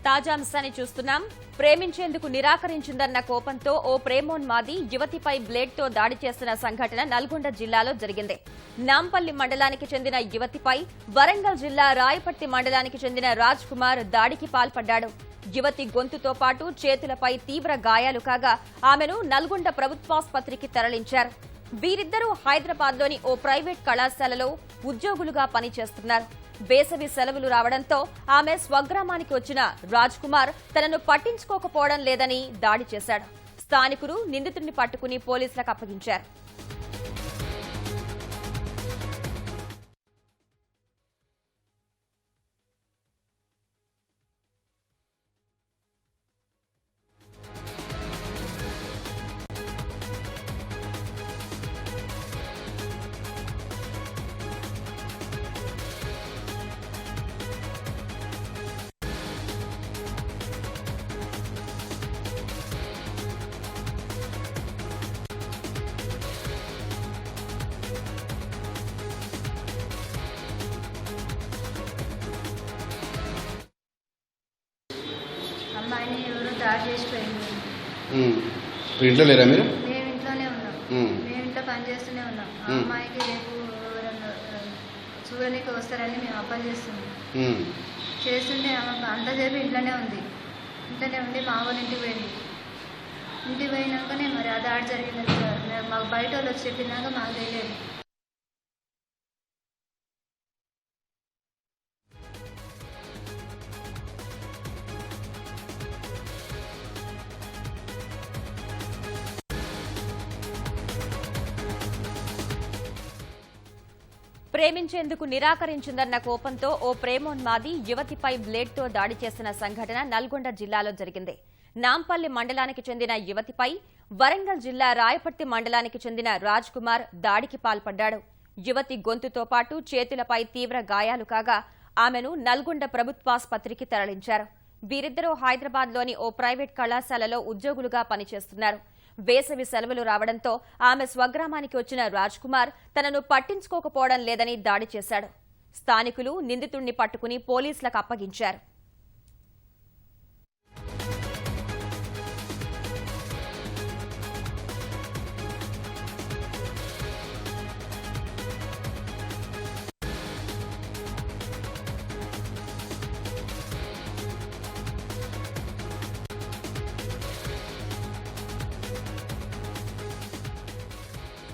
తాజా అంశాన్ని చూస్తున్నాం. ప్రేమించేందుకు నిరాకరించిందన్న కోపంతో ఓ ప్రేమోన్మాది యువతిపై బ్లేడ్తో దాడి చేసిన సంఘటన నల్గొండ జిల్లాలో జరిగింది. నాంపల్లి మండలానికి చెందిన యువతిపై వరంగల్ జిల్లా రాయపర్తి మండలానికి చెందిన రాజ్ కుమార్ దాడికి పాల్పడ్డాడు. యువతి గొంతుతో పాటు చేతులపై తీవ్ర గాయాలు కాగా ఆమెను నల్గొండ ప్రభుత్వాసుపత్రికి తరలించారు. వీరిద్దరూ హైదరాబాద్లోని ఓ ప్రైవేట్ కళాశాలలో ఉద్యోగులుగా పనిచేస్తున్నారు. వేసవి సెలవులు రావడంతో ఆమె స్వగ్రామానికి వచ్చిన రాజ్ కుమార్ తనను పట్టించుకోకపోవడం లేదని దాడి చేశాడు. స్థానికులు నిందితుడిని పట్టుకుని పోలీసులకు అప్పగించారు. అమ్మాయిని ఎవరో దాడి చేసిపోయింది. ఇంట్లో లేరా మీరు? మేము ఇంట్లోనే ఉన్నాం. మేము ఇంట్లో పని చేస్తూనే ఉన్నాం. ఆ అమ్మాయికి రేపు చూడడానికి వస్తారని మేము అప్పలు చేస్తుంటే ఆమె అంతసేపు ఇంట్లోనే ఉంది. ఇంట్లోనే ఉండి మా వాళ్ళ ఇంటికి పోయింది. ఇంటికి పోయినాకనే మరి ఆ దాడి జరిగిందని మాకు బయట వాళ్ళు వచ్చి చెప్పినాక మాకు తెలియదు. ప్రేమించేందుకు నిరాకరించిందన్న కోపంతో ఓ ప్రేమోన్మాది యువతిపై బ్లేడ్తో దాడి చేసిన సంఘటన నల్గొండ జిల్లాలో జరిగింది. నాంపల్లి మండలానికి చెందిన యువతిపై వరంగల్ జిల్లా రాయపర్తి మండలానికి చెందిన రాజ్ కుమార్ దాడికి పాల్పడ్డాడు. యువతి గొంతుతో పాటు చేతులపై తీవ్ర గాయాలు కాగా ఆమెను నల్గొండ ప్రభుత్వాసుపత్రికి తరలించారు. వీరిద్దరూ హైదరాబాద్లోని ఓ ప్రైవేట్ కళాశాలలో ఉద్యోగులుగా పనిచేస్తున్నారు. వేసవి సెలవులు రావడంతో ఆమె స్వగ్రామానికి వచ్చిన రాజ్ కుమార్ తనను పట్టించుకోకపోవడం లేదని దాడి చేశాడు. స్థానికులు నిందితుడిని పట్టుకుని పోలీసులకు అప్పగించారు.